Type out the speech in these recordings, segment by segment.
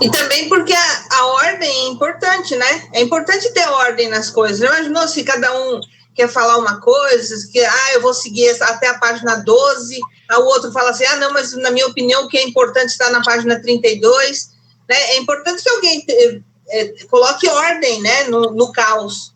E também porque a ordem é importante, né? É importante ter ordem nas coisas. Imaginou se cada um quer falar uma coisa, que eu vou seguir até a página 12, o outro fala assim, não, mas na minha opinião o que é importante está na página 32, né? É importante que alguém coloque ordem, né, no caos.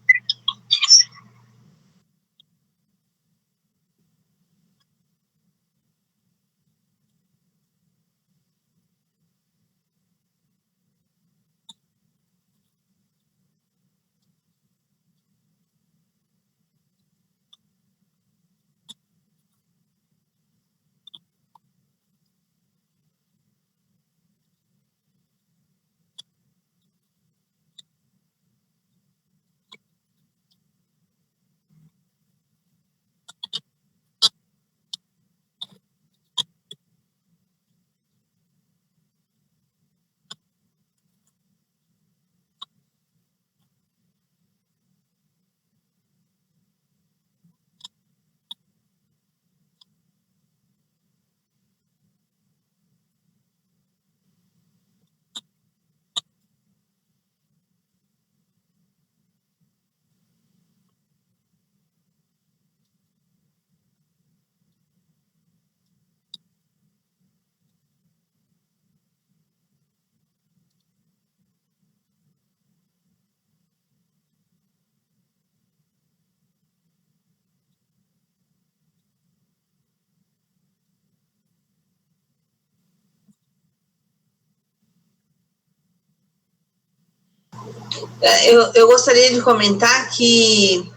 Eu gostaria de comentar que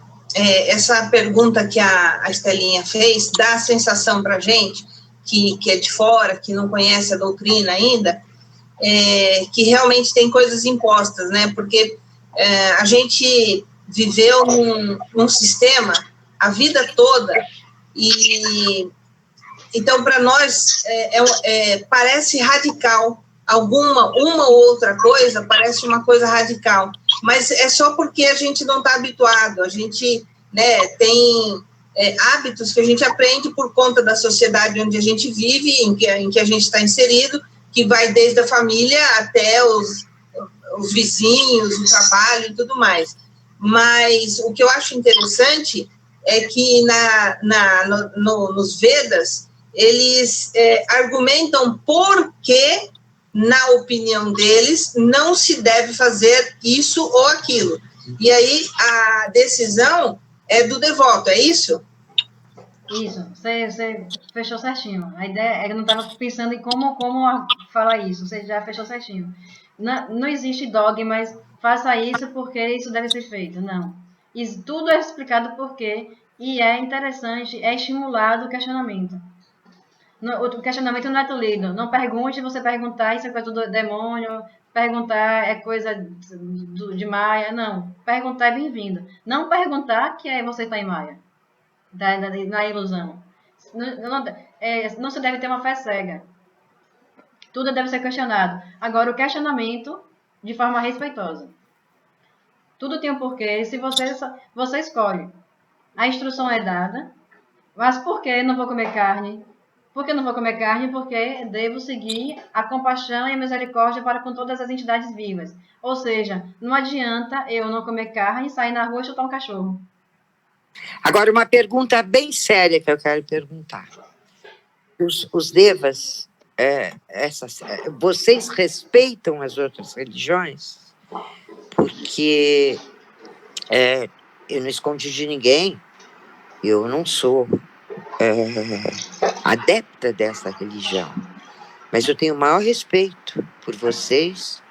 essa pergunta que a Estelinha fez dá a sensação para a gente, que é de fora, que não conhece a doutrina ainda, que realmente tem coisas impostas, né? Porque a gente viveu num sistema a vida toda e então para nós parece radical uma ou outra coisa parece uma coisa radical, mas é só porque a gente não está habituado, a gente, né, tem hábitos que a gente aprende por conta da sociedade onde a gente vive, em que a gente está inserido, que vai desde a família até os vizinhos, o trabalho e tudo mais. Mas o que eu acho interessante é que nos Vedas, eles argumentam por que, na opinião deles, não se deve fazer isso ou aquilo. E aí a decisão é do devoto, é isso? Isso, você fechou certinho. A ideia é que eu não estava pensando em como falar isso, você já fechou certinho. Não existe dogmas, faça isso porque isso deve ser feito, não. Isso, tudo é explicado por quê e é interessante, é estimulado o questionamento. O questionamento não é tolido. Não pergunte, você perguntar, isso é coisa do demônio, perguntar é coisa de Maia, não. Perguntar é bem-vindo. Não perguntar que você está em Maia, na ilusão. Não se deve ter uma fé cega. Tudo deve ser questionado. Agora, o questionamento de forma respeitosa. Tudo tem um porquê. Se você escolhe. A instrução é dada. Mas por que não vou comer carne? Por que não vou comer carne? Porque devo seguir a compaixão e a misericórdia para com todas as entidades vivas. Ou seja, não adianta eu não comer carne, sair na rua e chutar um cachorro. Agora, uma pergunta bem séria que eu quero perguntar. Os devas, vocês respeitam as outras religiões? Porque eu não escondi de ninguém, eu não sou adepta dessa religião, mas eu tenho o maior respeito por vocês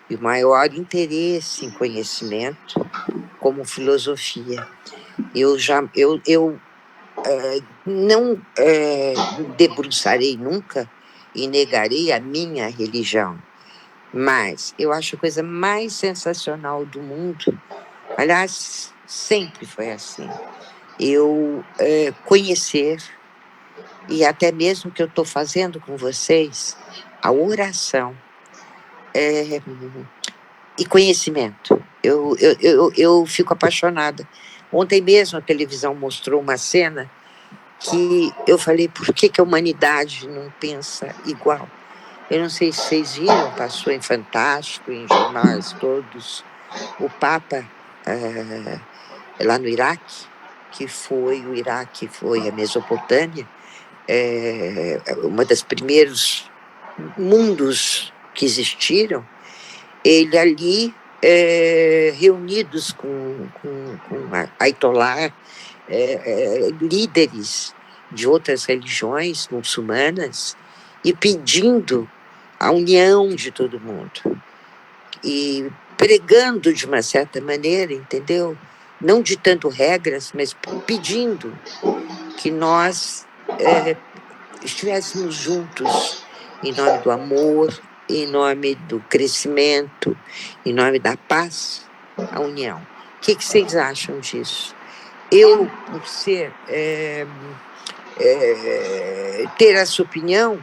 e o maior interesse em conhecimento como filosofia. Eu não debruçarei nunca e negarei a minha religião, mas eu acho a coisa mais sensacional do mundo, aliás, sempre foi assim, eu conhecer, e até mesmo que eu estou fazendo com vocês, a oração e conhecimento. Eu fico apaixonada. Ontem mesmo a televisão mostrou uma cena que eu falei, por que a humanidade não pensa igual? Eu não sei se vocês viram, passou em Fantástico, em jornais todos, o Papa lá no Iraque, o Iraque foi a Mesopotâmia, uma das primeiros mundos que existiram, ele ali, reunidos com Ayatollah, líderes de outras religiões muçulmanas, e pedindo a união de todo mundo. E pregando de uma certa maneira, entendeu? Não ditando regras, mas pedindo que nós estivéssemos juntos em nome do amor, em nome do crescimento, em nome da paz, a união. O que vocês acham disso? Eu, por ter essa opinião,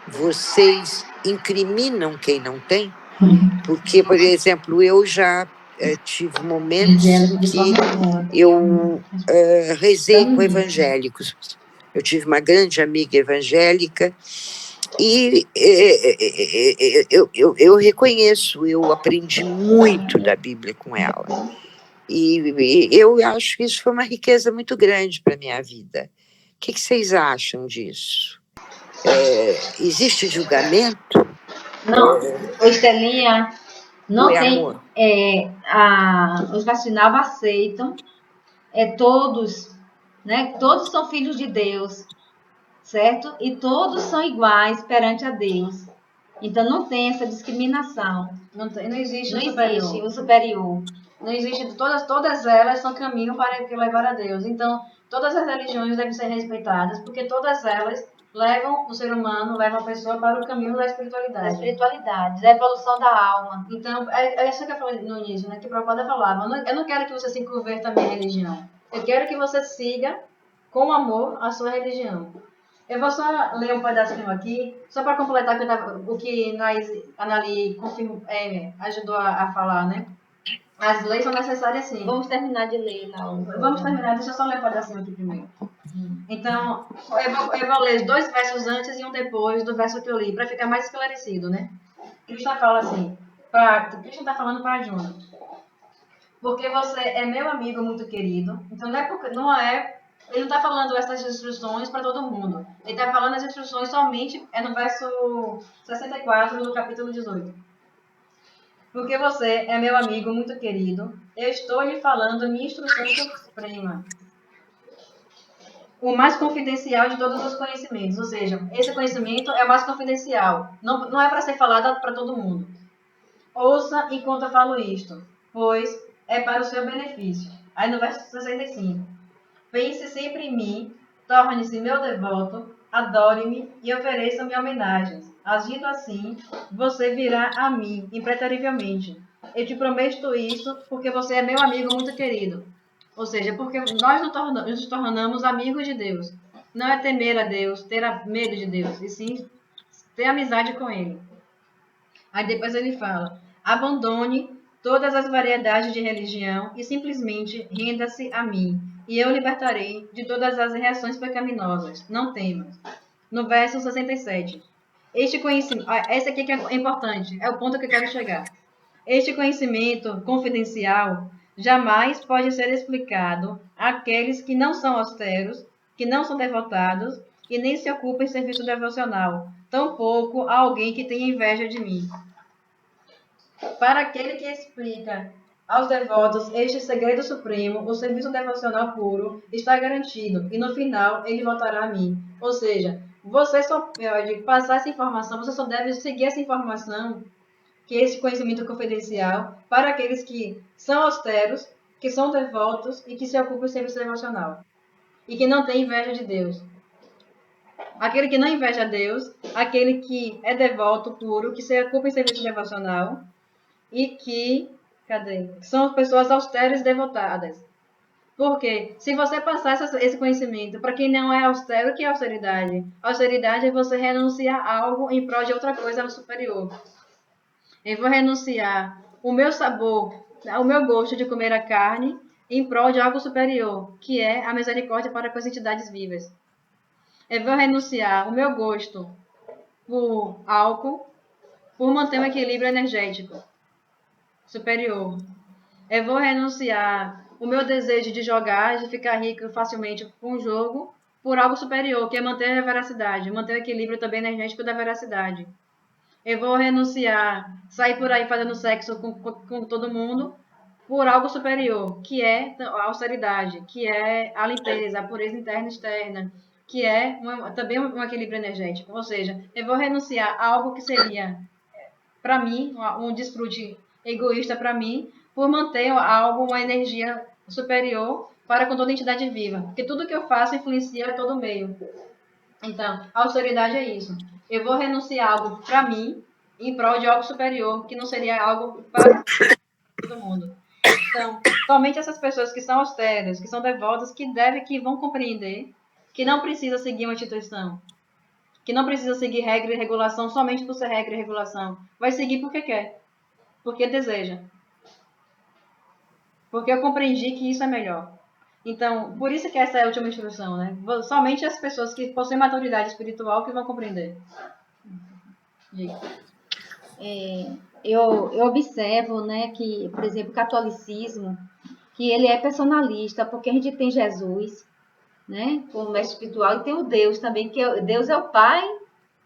vocês incriminam quem não tem? Porque, por exemplo, eu já tive momentos em que eu rezei com evangélicos. Eu tive uma grande amiga evangélica e eu reconheço, eu aprendi muito da Bíblia com ela. E eu acho que isso foi uma riqueza muito grande para a minha vida. O que vocês acham disso? Existe julgamento? Não, Estelinha, não Oi, tem. amor. Os vacinados aceitam, todos, né? Todos são filhos de Deus, certo? E todos são iguais perante a Deus. Então não tem essa discriminação. Não existe o superior. Não existe, todas elas são caminho para que levar a Deus. Então, todas as religiões devem ser respeitadas, porque todas elas levam o ser humano, levam a pessoa para o caminho da espiritualidade, da evolução da alma. Então, é isso que eu falei no início, né? Que Prabhupada falava. Eu não quero que você se converta à minha religião. Eu quero que você siga com amor a sua religião. Eu vou só ler um pedacinho aqui, só para completar o que Anali ajudou a falar, né? As leis são necessárias sim. Vamos terminar de ler lá. Vamos terminar, deixa eu só ler um pedacinho aqui primeiro. Então, eu vou ler 2 versos antes e um depois do verso que eu li, para ficar mais esclarecido, né? Krishna fala assim, Krishna está falando para Arjuna. Porque você é meu amigo muito querido, então ele não está falando essas instruções para todo mundo. Ele está falando as instruções somente, no verso 64 do capítulo 18. Porque você é meu amigo muito querido, eu estou lhe falando a minha instrução suprema. O mais confidencial de todos os conhecimentos. Ou seja, esse conhecimento é o mais confidencial. Não é para ser falado para todo mundo. Ouça enquanto eu falo isto, pois é para o seu benefício. Aí no verso 65. Pense sempre em mim, torne-se meu devoto, adore-me e ofereça-me homenagens. Agindo assim, você virá a mim impreterivelmente. Eu te prometo isso porque você é meu amigo muito querido. Ou seja, porque nós nos tornamos amigos de Deus. Não é temer a Deus, ter medo de Deus, e sim ter amizade com Ele. Aí depois ele fala, abandone todas as variedades de religião e simplesmente renda-se a mim, e eu libertarei de todas as reações pecaminosas. Não temas. No verso 67. Este conhecimento, esse aqui que é importante, é o ponto que eu quero chegar. Este conhecimento confidencial jamais pode ser explicado àqueles que não são austeros, que não são devotados e nem se ocupam em serviço devocional, tampouco a alguém que tenha inveja de mim. Para aquele que explica aos devotos este segredo supremo, o serviço devocional puro está garantido e no final ele voltará a mim. Ou seja, você só pode passar essa informação, você só deve seguir essa informação, que é esse conhecimento confidencial, para aqueles que são austeros, que são devotos e que se ocupam em serviço devocional e que não tem inveja de Deus. Aquele que não inveja Deus, aquele que é devoto puro, que se ocupa em serviço devocional e que, são pessoas austeras e devotadas. Porque se você passar esse conhecimento para quem não é austero, o que é austeridade? Austeridade é você renunciar a algo em prol de outra coisa superior. Eu vou renunciar o meu sabor o meu gosto de comer a carne em prol de algo superior, que é a misericórdia para com as entidades vivas. Eu vou renunciar o meu gosto por álcool, por manter um equilíbrio energético superior. Eu vou renunciar o meu desejo de jogar, de ficar rico facilmente com o jogo, por algo superior, que é manter a veracidade, manter o equilíbrio também energético da veracidade. Eu vou renunciar, sair por aí fazendo sexo com todo mundo, por algo superior, que é a austeridade, que é a limpeza, a pureza interna e externa, que é também um equilíbrio energético. Ou seja, eu vou renunciar a algo que seria, para mim, um desfrute egoísta para mim, por manter algo, uma energia superior para com toda entidade viva. Porque tudo que eu faço influencia todo o meio. Então, a austeridade é isso. Eu vou renunciar a algo para mim, em prol de algo superior, que não seria algo para todo mundo. Então, somente essas pessoas que são austeras, que são devotas, que vão compreender que não precisa seguir uma instituição, que não precisa seguir regra e regulação somente por ser regra e regulação. Vai seguir porque quer, porque deseja. Porque eu compreendi que isso é melhor. Então, por isso que essa é a última instrução, né? Somente as pessoas que possuem maturidade espiritual que vão compreender. Diga. Eu observo, né, que, por exemplo, o catolicismo, que ele é personalista, porque a gente tem Jesus, né, como mestre espiritual, e tem o Deus também, que Deus é o Pai,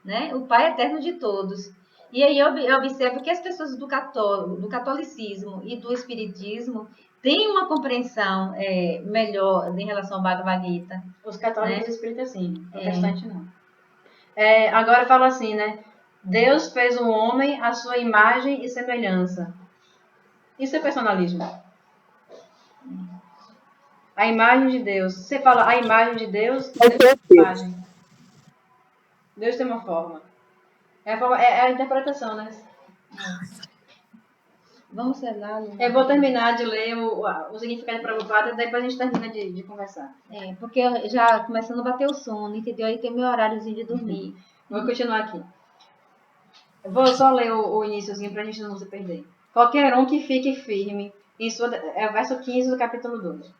né, o Pai eterno de todos. E aí eu observo que as pessoas do catolicismo e do espiritismo têm uma compreensão melhor em relação ao Bhagavad Gita. Os católicos né? espíritas, sim. O restante, não. Agora eu falo assim, né? Deus fez o homem à sua imagem e semelhança. Isso é personalismo. A imagem de Deus. Você fala a imagem de Deus, Deus tem uma imagem. Deus tem uma forma. É a interpretação, né? Vamos lá. Eu vou terminar de ler o significado de Prabhupada e depois a gente termina de conversar. Porque já começando a bater o sono, entendeu? Aí tem meu horáriozinho de dormir. Vou continuar aqui. Eu vou só ler o iníciozinho para a gente não se perder. Qualquer um que fique firme, é o verso 15 do capítulo 2.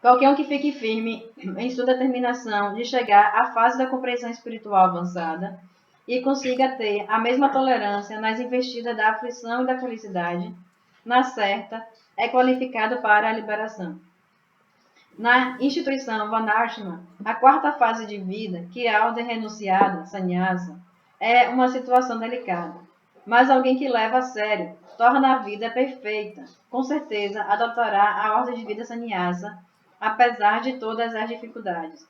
Qualquer um que fique firme em sua determinação de chegar à fase da compreensão espiritual avançada e consiga ter a mesma tolerância nas investidas da aflição e da felicidade, na certa, é qualificado para a liberação. Na instituição Varnashram, a quarta fase de vida, que é a ordem renunciada, sannyasa, é uma situação delicada, mas alguém que leva a sério, torna a vida perfeita, com certeza adotará a ordem de vida sannyasa, apesar de todas as dificuldades.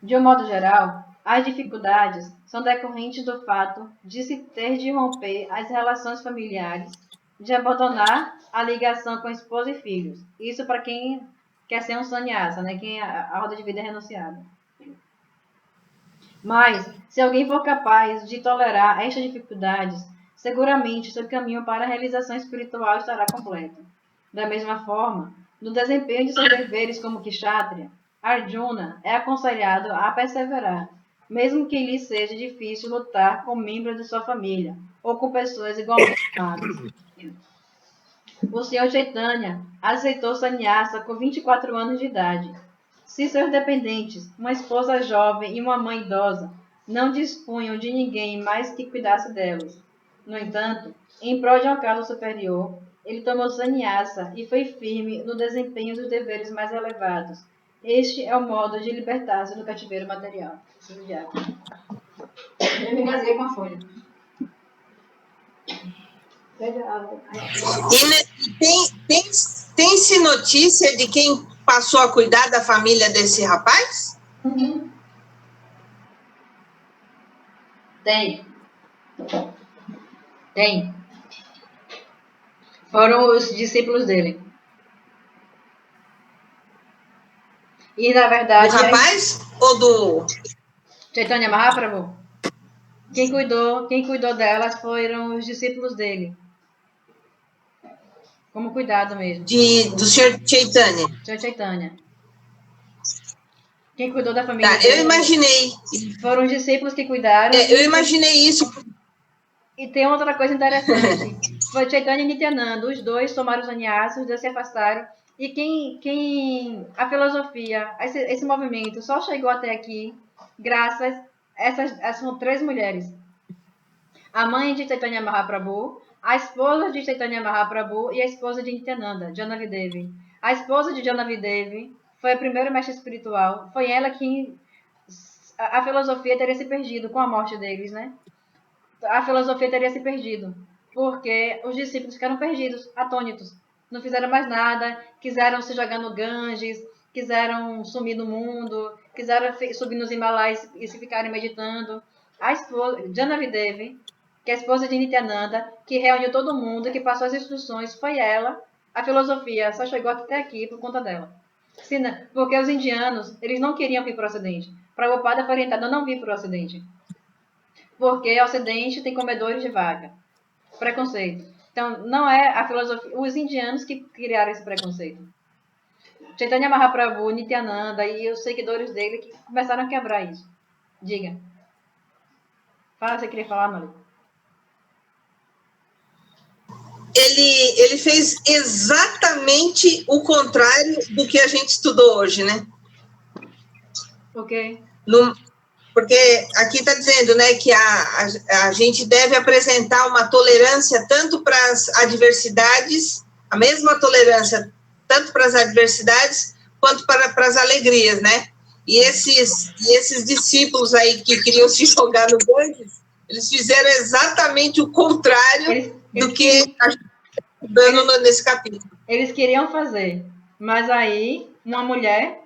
De um modo geral, as dificuldades são decorrentes do fato de se ter de romper as relações familiares, de abandonar a ligação com esposa e filhos. Isso para quem quer ser um sannyasa, né? Quem a ordem de vida é renunciada. Mas, se alguém for capaz de tolerar estas dificuldades, seguramente seu caminho para a realização espiritual estará completo. Da mesma forma, no desempenho de seus deveres como Kshatriya, Arjuna é aconselhado a perseverar, mesmo que lhe seja difícil lutar com membros de sua família ou com pessoas igualmente amadas. O Sr. Chaitanya aceitou sannyasa com 24 anos de idade. Se seus dependentes, uma esposa jovem e uma mãe idosa, não dispunham de ninguém mais que cuidasse delas. No entanto, em prol de uma causa superior, ele tomou sannyasa e foi firme no desempenho dos deveres mais elevados. Este é o modo de libertar-se do cativeiro material. Eu me engasguei com a folha. E tem-se notícia de quem passou a cuidar da família desse rapaz? Uhum. Tem. Foram os discípulos dele. E, na verdade... Do rapaz ou do... Chaitanya Mahaprabhu? Quem cuidou delas foram os discípulos dele. Como cuidado mesmo. Do Sr. Chaitanya. Sr. Chaitanya. Quem cuidou da família Tá, dele, eu imaginei. Foram os discípulos que cuidaram. Eu imaginei isso. E tem outra coisa interessante. Foi Chaitanya e Nityananda. Os dois tomaram os sannyasas, os dois se afastaram. E a filosofia, esse movimento só chegou até aqui graças a essas são 3 mulheres. A mãe de Chaitanya Mahaprabhu, a esposa de Chaitanya Mahaprabhu e a esposa de Nityananda, Janavi Devi. A esposa de Janavi Devi foi a primeira mestre espiritual. Foi ela que a filosofia teria se perdido com a morte deles, né? A filosofia teria se perdido, porque os discípulos ficaram perdidos, atônitos. Não fizeram mais nada, quiseram se jogar no Ganges, quiseram sumir no mundo, quiseram subir nos Himalaias e se ficarem meditando. A esposa, Janavi Devi, que é a esposa de Nityananda, que reuniu todo mundo, que passou as instruções, foi ela. A filosofia só chegou até aqui por conta dela. Porque os indianos, eles não queriam vir para o Ocidente. Prabhupada foi orientado a não vir para o Ocidente. Porque o Ocidente tem comedores de vaca. Preconceito. Então, não é a filosofia... Os indianos que criaram esse preconceito. Chaitanya Mahaprabhu, Nityananda e os seguidores dele que começaram a quebrar isso. Diga. Fala, você queria falar, Mali? Ele fez exatamente o contrário do que a gente estudou hoje, né? Ok. Porque aqui está dizendo, né, que a gente deve apresentar uma tolerância tanto para as adversidades, a mesma tolerância tanto para as adversidades quanto para as alegrias, né? E esses discípulos aí que queriam se jogar no Ganges, eles fizeram exatamente o contrário do que a gente está dando nesse capítulo. Eles queriam fazer, mas aí uma mulher,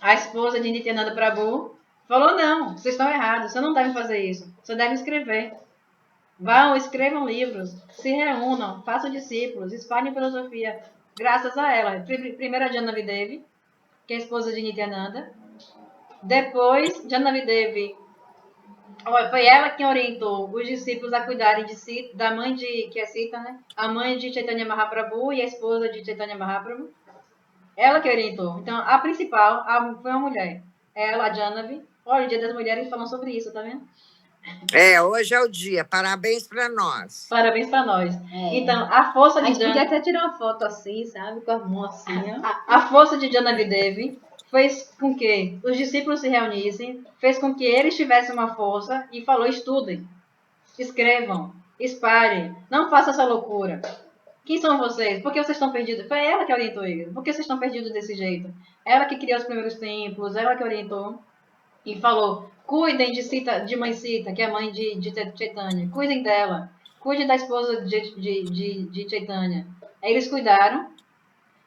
a esposa de Nityananda Prabhu, falou, não, vocês estão errados, você não deve fazer isso, você deve escrever. Vão, escrevam livros, se reúnam, façam discípulos, espalhem filosofia. Graças a ela, primeiro a Janavi Devi, que é a esposa de Nityananda. Depois, Janavi Devi, foi ela quem orientou os discípulos a cuidarem de si, da mãe de, que é Sita, né? A mãe de Chaitanya Mahaprabhu e a esposa de Chaitanya Mahaprabhu. Ela que orientou. Então, a principal foi uma mulher. Ela, a Janavi. Olha, o Dia das Mulheres falando sobre isso, tá vendo? Hoje é o dia. Parabéns para nós. Parabéns para nós. Então, a força de Janavi... A gente podia até tirar uma foto assim, sabe? Com as mãos assim, ó. A força de Janavi Devi fez com que os discípulos se reunissem, fez com que eles tivessem uma força e falou, estudem, escrevam, espalhem, não façam essa loucura. Quem são vocês? Por que vocês estão perdidos? Foi ela que orientou eles. Por que vocês estão perdidos desse jeito? Ela que criou os primeiros templos, ela que orientou e falou, cuidem de mãe Sita, que é a mãe de Chaitanya, cuidem dela, cuidem da esposa de Chaitanya. Aí eles cuidaram,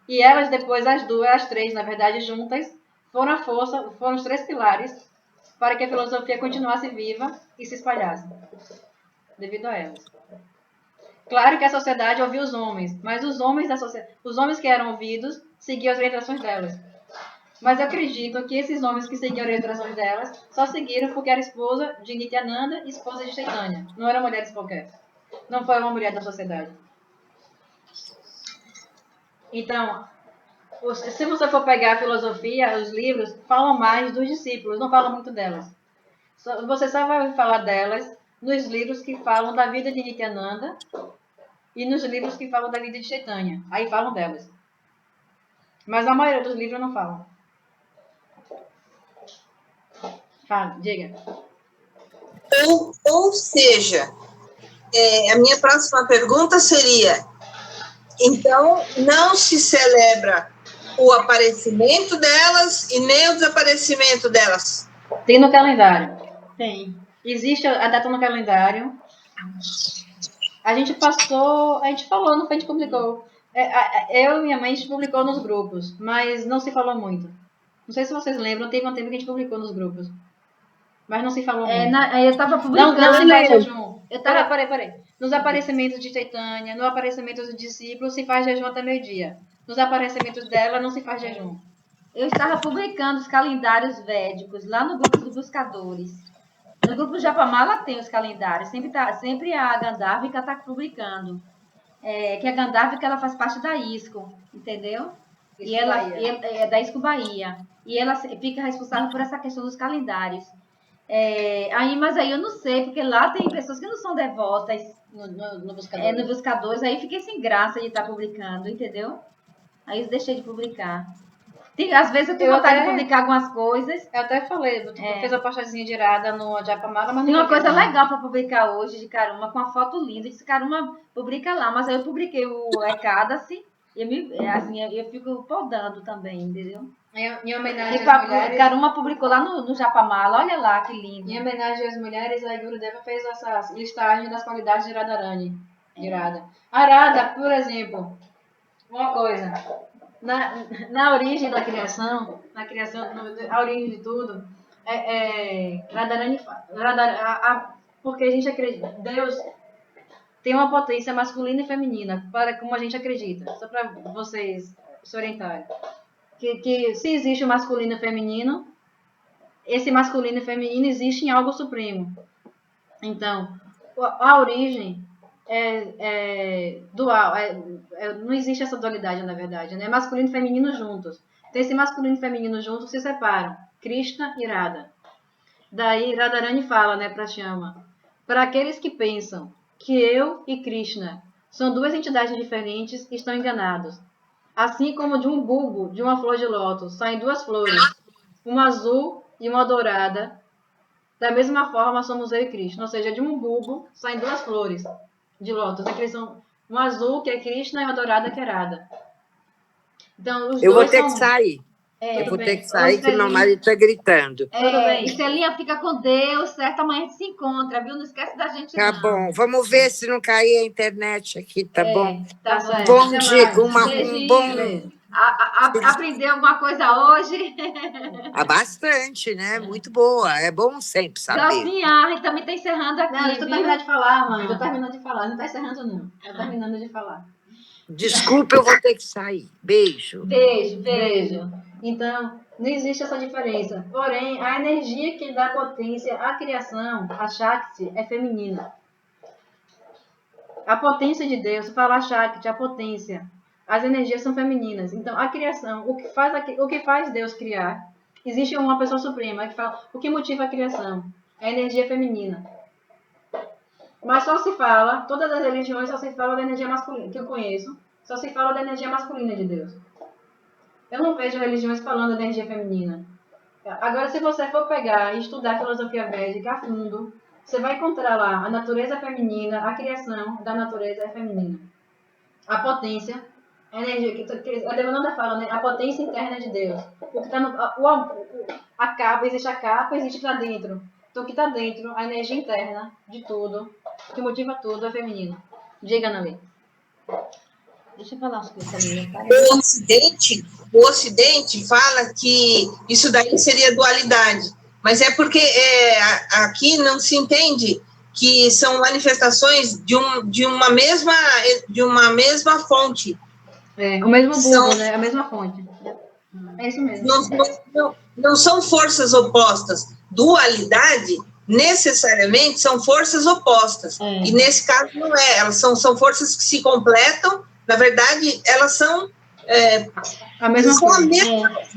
e elas depois, as 3, na verdade, juntas, foram a força, foram os 3 pilares para que a filosofia continuasse viva e se espalhasse, devido a elas. Claro que a sociedade ouvia os homens, mas os homens que eram ouvidos seguiam as orientações delas. Mas eu acredito que esses homens que seguiam as orientações delas só seguiram porque era esposa de Nityananda e esposa de Chaitanya. Não eram mulheres qualquer. Não foi uma mulher da sociedade. Então, se você for pegar a filosofia, os livros falam mais dos discípulos, não falam muito delas. Você só vai ouvir falar delas nos livros que falam da vida de Nityananda e nos livros que falam da vida de Chaitanya. Aí falam delas. Mas a maioria dos livros não falam. Fala, diga. Ou seja, a minha próxima pergunta seria, então, não se celebra o aparecimento delas e nem o desaparecimento delas? Tem no calendário. Tem. Existe a data no calendário. A gente falou, não foi, a gente publicou. Eu e minha mãe, a gente publicou nos grupos, mas não se falou muito. Não sei se vocês lembram, teve um tempo que a gente publicou nos grupos. Mas não se falou muito. Eu estava publicando. Não se faz jejum. Peraí. Nos aparecimentos de Chaitanya, no aparecimento dos discípulos, se faz jejum até meio-dia. Nos aparecimentos dela, não se faz jejum. Eu estava publicando os calendários védicos lá no grupo dos buscadores. No grupo do Japamala tem os calendários. Sempre a Gandharvika está publicando. Que a Gandharvika ela faz parte da ISKCON, entendeu? E ela é da ISKCON Bahia. E ela fica responsável por essa questão dos calendários. Mas aí eu não sei, porque lá tem pessoas que não são devotas No buscador. no buscadores, aí fiquei sem graça de estar publicando, entendeu? Aí eu deixei de publicar. Às vezes eu tenho vontade de publicar algumas coisas. Eu até falei, tu fez uma postagem de irada no Japamala, mas Tem não uma coisa legal legal para publicar hoje de Caruma, com uma foto linda. Eu disse, Caruma, publica lá. Mas aí eu publiquei o Ecadace e eu fico podando também, entendeu? Em homenagem E às mulheres. Caruma publicou lá no Japamala, olha lá que lindo. Em homenagem às mulheres, a Gurudeva fez essa listagem das qualidades de Radharani. De Irada. A Radha, por exemplo, uma coisa. Na origem da criação, a origem de tudo, Radharani, porque a gente acredita, Deus tem uma potência masculina e feminina, como a gente acredita, só para vocês se orientarem. Que se existe o masculino e feminino, esse masculino e feminino existe em algo supremo. Então, a origem é dual, não existe essa dualidade, na verdade, né? Masculino e feminino juntos. Então, esse masculino e feminino juntos se separam, Krishna e Radha. Daí, Radharani fala, né, para Shyama, para aqueles que pensam que eu e Krishna são duas entidades diferentes, estão enganados. Assim como de um bulbo de uma flor de lótus saem duas flores, uma azul e uma dourada, da mesma forma somos eu e Krishna. Ou seja, de um bulbo saem duas flores de lótus. Aqueles são uma azul, que é Krishna, e uma dourada, que é Radha. Então, os Eu vou dois ter são... que sair. Eu vou ter que sair, que meu marido está gritando. Tudo bem. Estelinha, fica com Deus, certo? Amanhã a gente se encontra, viu? Não esquece da gente, Tá não. bom. Vamos ver se não cair a internet aqui, tá bom? Tá certo. Bom dia, um bom... Aprendeu alguma coisa hoje? Bastante, né? Muito boa. É bom sempre saber. Delcinha, a gente também tá encerrando aqui. Não, deixa eu terminar de falar, mãe. Tô terminando de falar. Não tá encerrando, não. Tô terminando de falar. Desculpa, eu vou ter que sair. Beijo. Beijo. Então, não existe essa diferença. Porém, a energia que dá potência à criação, a Shakti, é feminina. A potência de Deus, se falar Shakti, a potência, as energias são femininas. Então, a criação, o que faz Deus criar, existe uma pessoa suprema que fala o que motiva a criação, é a energia feminina. Mas só se fala, todas as religiões só se fala da energia masculina, que eu conheço, só se fala da energia masculina de Deus. Eu não vejo religiões falando da energia feminina. Agora, se você for pegar e estudar a filosofia védica a fundo, você vai encontrar lá a natureza feminina, a criação da natureza é feminina. A potência, a energia, a Devananda fala, né? A potência interna de Deus. O que está no... A capa, existe a capa, existe lá dentro. Então, o que está dentro, a energia interna de tudo, que motiva tudo, é feminino. Diga, Nali. Deixa eu falar umas coisas também. O Ocidente fala que isso daí seria dualidade, mas é porque aqui não se entende que são manifestações de uma mesma fonte. O mesmo bulbo, né? A mesma fonte. É isso mesmo. Não são forças opostas. Dualidade, necessariamente, são forças opostas. E nesse caso não é. Elas são forças que se completam. Na verdade, elas são a mesma coisa.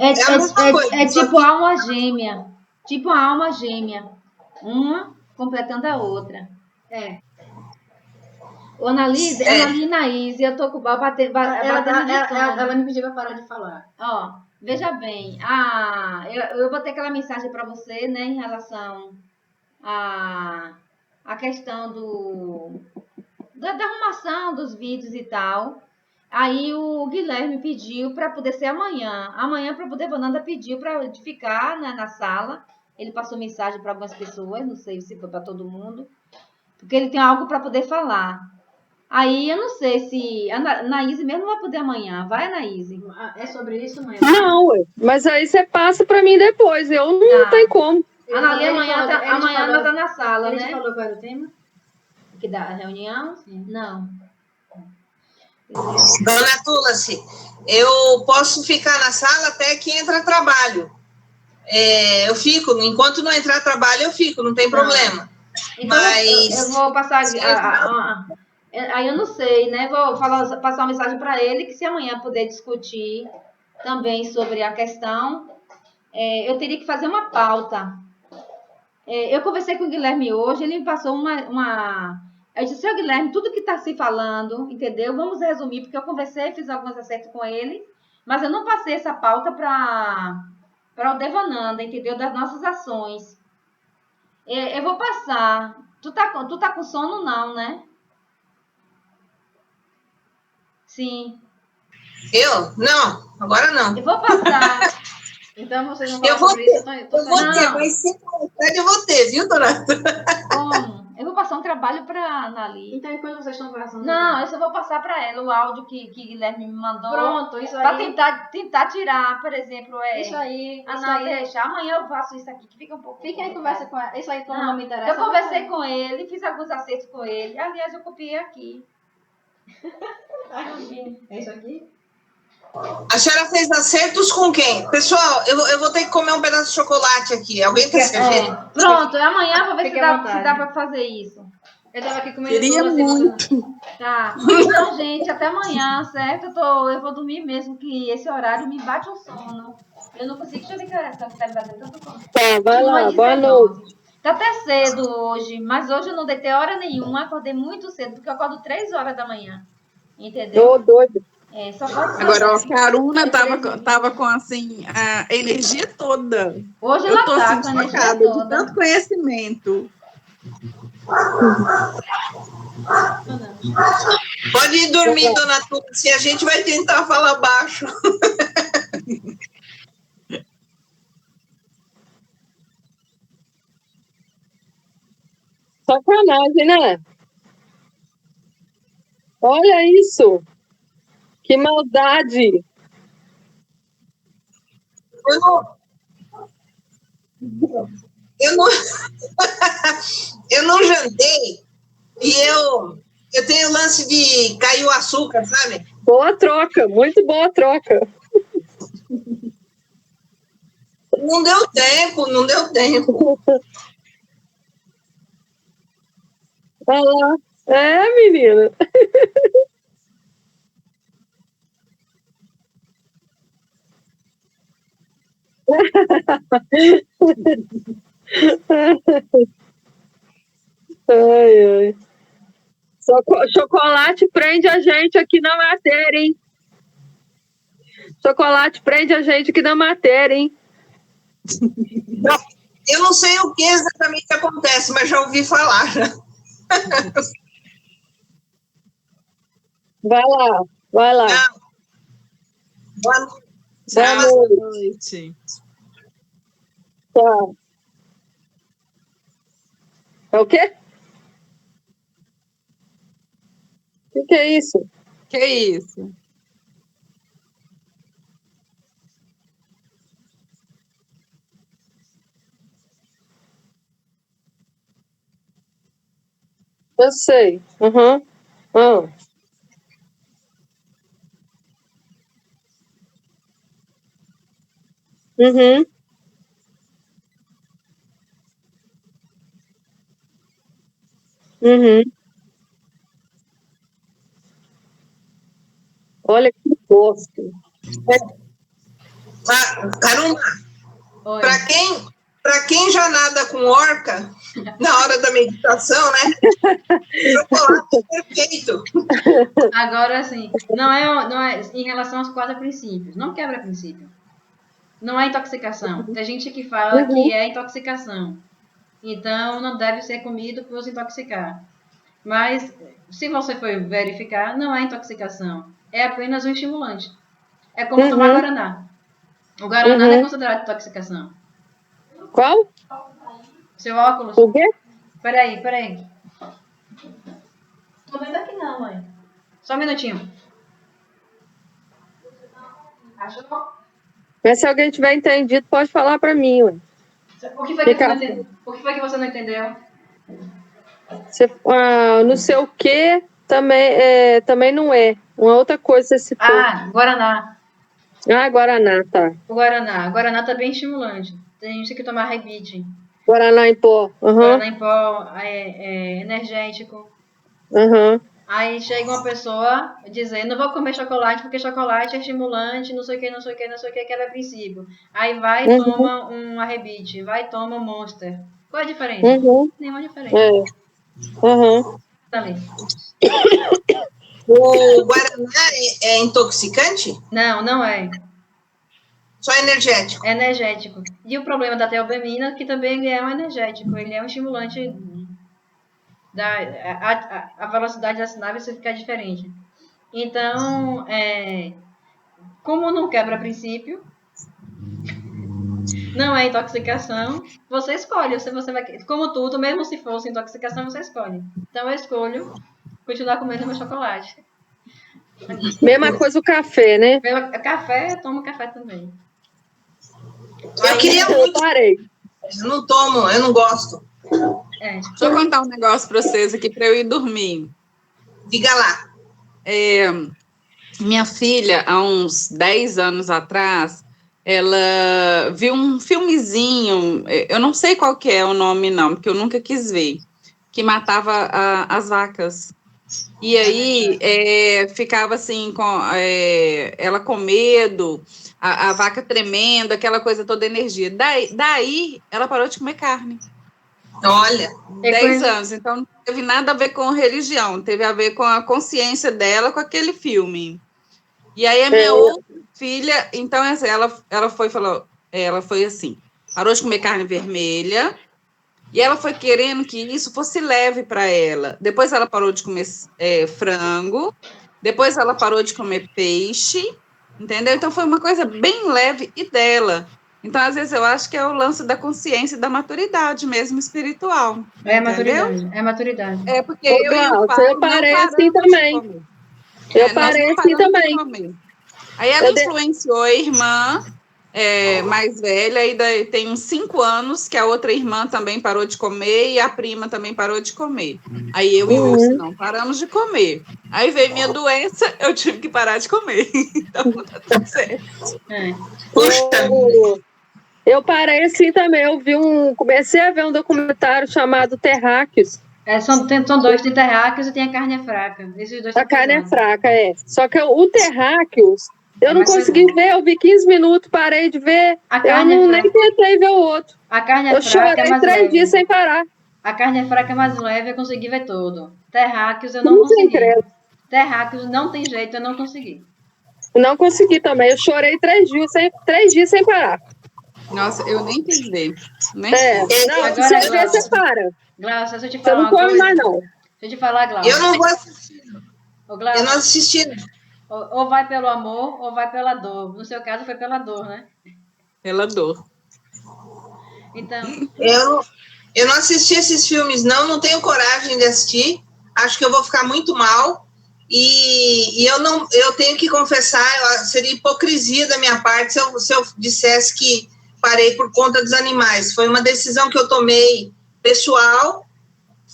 É tipo alma gêmea. Tipo a alma gêmea. Uma completando a outra. O Analise e Naíse, eu tô com batendo ela me pediu para parar de falar. Ó, veja bem. Eu botei aquela mensagem para você, né, em relação à questão da arrumação dos vídeos e tal. Aí o Guilherme pediu para poder ser amanhã. Amanhã, para poder, Vananda pediu para ficar, né, na sala. Ele passou mensagem para algumas pessoas, não sei se foi para todo mundo, porque ele tem algo para poder falar. Aí eu não sei se a Anaíse mesmo vai poder amanhã. Vai, Anaíse? É sobre isso, mãe? Não, mas aí você passa para mim depois. Eu não tem como. A Analia amanhã ela tá na sala, ele né? Ele falou qual era o tema? Que da reunião? Sim. Não. Dona Tulasi, eu posso ficar na sala até que entra trabalho. Eu fico, enquanto não entrar trabalho, eu fico, não tem problema. Então, mas eu vou passar... Aí eu não sei, né? Vou passar uma mensagem para ele que se amanhã puder discutir também sobre a questão, eu teria que fazer uma pauta. Eu conversei com o Guilherme hoje, ele me passou Eu disse, seu Guilherme, tudo que está se falando, entendeu? Vamos resumir, porque eu conversei, fiz alguns acertos com ele, mas eu não passei essa pauta para o Devananda, entendeu? Das nossas ações. Eu vou passar. Tu tá com sono, não, né? Sim. Eu? Não, agora não. Eu vou passar. Então vocês vão Eu falar vou sobre ter, isso. eu vou ter, Não. mas sem vontade eu vou ter, viu, dona? Como? Eu vou passar um trabalho para Anali. Então, enquanto vocês estão conversando... Não, eu só vou passar para ela o áudio que Guilherme me mandou. Pronto, isso Para aí... tentar tirar, por exemplo, Isso aí... não, deixa. Amanhã eu faço isso aqui, que fica um pouco... Fica aí, conversa com ela. Isso aí como não me interessa. Eu conversei com ele, fiz alguns acertos com ele. Aliás, eu copiei aqui. É isso aqui? A senhora fez acertos com quem? Pessoal, eu vou ter que comer um pedaço de chocolate aqui. Alguém quer cerveja? Pronto, amanhã eu vou ver Fique se à dá vontade. para fazer isso. Eu tava aqui comendo Queria tudo, assim, muito. Tá. Então, gente, até amanhã, certo? Eu vou dormir mesmo, que esse horário me bate um sono. Eu não consigo. Deixa eu ver que horas que tá me batendo tanto sono. Tá, vai lá, 1h19. boa noite. Tá até cedo hoje, mas hoje eu não deitei hora nenhuma, acordei muito cedo, porque eu acordo 3 horas da manhã. Entendeu? Tô doido. Só pode ser. Agora, ó, a Caruna tava com, assim, a energia toda. Hoje Eu ela tô, tá assim, com a energia chocada de toda. tanto conhecimento. Pode ir dormir, dona Tulsi. A gente vai tentar falar baixo. Sacanagem, né? Olha isso. Que maldade. Eu não, eu não jantei e eu tenho lance de cair o açúcar, sabe? Boa troca, muito boa troca. Não deu tempo, não deu tempo. Olha lá. É, menina. Ai, ai. Chocolate prende a gente aqui na matéria, hein? Chocolate prende a gente aqui na matéria, hein? Eu não sei o que exatamente acontece, mas já ouvi falar. Vai lá, vai lá. Boa noite. Boa Boa noite. noite. Tchau. É o quê? O que é isso? Que isso? Eu sei. Uhum. Uhum. Uhum. Olha que gosto. Caramba, Oi. para quem já nada com orca, na hora da meditação, né? Chocolate é perfeito. Agora, assim, não é em relação aos 4 princípios. Não quebra princípio. Não é intoxicação. Tem gente que fala que é intoxicação. Então, não deve ser comido por se intoxicar. Mas, se você for verificar, não é intoxicação. É apenas um estimulante. É como tomar Guaraná. O Guaraná não é considerado intoxicação. Qual? Seu óculos. O quê? Peraí. Tô vendo aqui não, mãe. Só um minutinho. Achou? Mas se alguém tiver entendido, pode falar para mim, ué. O que foi que você não entendeu? O que foi que você não entendeu? Não sei o que também não é. Uma outra coisa você citou. Guaraná. Guaraná, tá. O Guaraná tá bem estimulante. Tem gente que toma Rebite. Guaraná em pó. Guaraná em pó é energético. Aí chega uma pessoa dizendo, não vou comer chocolate porque chocolate é estimulante, não sei o que, quebra princípio. Aí vai e toma um Rebite, vai e toma um Monster. Qual é a diferença? Uhum. Nenhuma diferença. É. Uhum. Tá ali. O Guaraná é intoxicante? Não, não é. Só energético. É energético. E o problema da teobemina, que também ele é um energético, ele é um estimulante a velocidade da sinapse fica diferente. Então, como não quebra princípio, não é intoxicação, você escolhe. Você vai, como tudo, mesmo se fosse intoxicação, você escolhe. Então, eu escolho continuar comendo meu chocolate. Mesma coisa o café, né? Meu café, eu tomo café também. Eu queria Eu muito. parei. Eu não tomo, eu não gosto. Deixa eu contar um negócio para vocês aqui para eu ir dormir. Diga lá. Minha filha, há uns 10 anos atrás, ela viu um filmezinho, eu não sei qual que é o nome não, porque eu nunca quis ver, que matava as vacas. E aí ficava assim, ela com medo, a vaca tremendo, aquela coisa toda energia. Daí ela parou de comer carne. Olha. 10 anos, então não teve nada a ver com religião, teve a ver com a consciência dela com aquele filme. E aí a minha outra filha, então assim, ela foi assim, parou de comer carne vermelha, e ela foi querendo que isso fosse leve para ela. Depois ela parou de comer frango, depois ela parou de comer peixe, entendeu? Então foi uma coisa bem leve e dela. Então, às vezes, eu acho que é o lance da consciência e da maturidade mesmo espiritual. É entendeu? maturidade. É maturidade. Porque Ô, eu e o Glaucia, pai eu parei não assim paramos também. de comer. Eu parei nós não assim paramos de também. comer. Aí ela influenciou a irmã mais velha, e daí tem uns 5 anos que a outra irmã também parou de comer e a prima também parou de comer. Aí eu e o Urso não paramos de comer. Aí veio minha doença, eu tive que parar de comer. Então tá tudo certo. Puxa. Eu parei assim também. Comecei a ver um documentário chamado Terráqueos. São dois, tem terráqueos e tem a carne fraca. Esses dois A são carne é pesados. fraca, Só que o Terráqueos, eu não mais consegui pesado. ver, eu vi 15 minutos, parei de ver. A Eu carne não é nem fraca. tentei ver o outro. A carne é Eu fraca, chorei é mais 3 leve. dias sem parar. A carne é fraca, é mais leve, eu consegui ver tudo. Terráqueos eu não Não consegui. credo. Terráqueos não tem jeito, eu não consegui. Não consegui também. Eu chorei 3 dias sem parar. Nossa, eu nem quis ver. Nem Não, Agora, você vê, Glaucia, você para. Glaucia, deixa eu te Você falar não uma come coisa. mais, não. Deixa eu te falar, Glaucia. Eu não vou assistir. Ô, Glaucia, Eu não assisti. ou vai pelo amor ou vai pela dor. No seu caso foi pela dor, né? Pela dor. Então, Eu não assisti esses filmes, não tenho coragem de assistir. Acho que eu vou ficar muito mal. E eu tenho que confessar, seria hipocrisia da minha parte se eu dissesse que parei por conta dos animais. Foi uma decisão que eu tomei pessoal,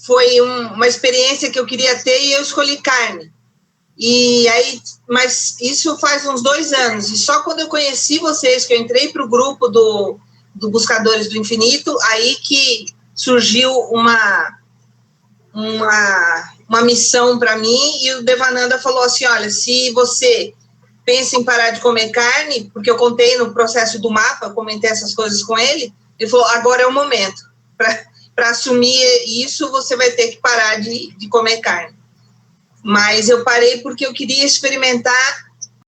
foi uma experiência que eu queria ter e eu escolhi carne. Mas isso faz uns 2 anos, e só quando eu conheci vocês, que eu entrei para o grupo do Buscadores do Infinito, aí que surgiu uma missão para mim, e o Devananda falou assim, olha, se você pensa em parar de comer carne, porque eu contei no processo do mapa, comentei essas coisas com ele falou, agora é o momento, para assumir isso, você vai ter que parar de comer carne. Mas eu parei porque eu queria experimentar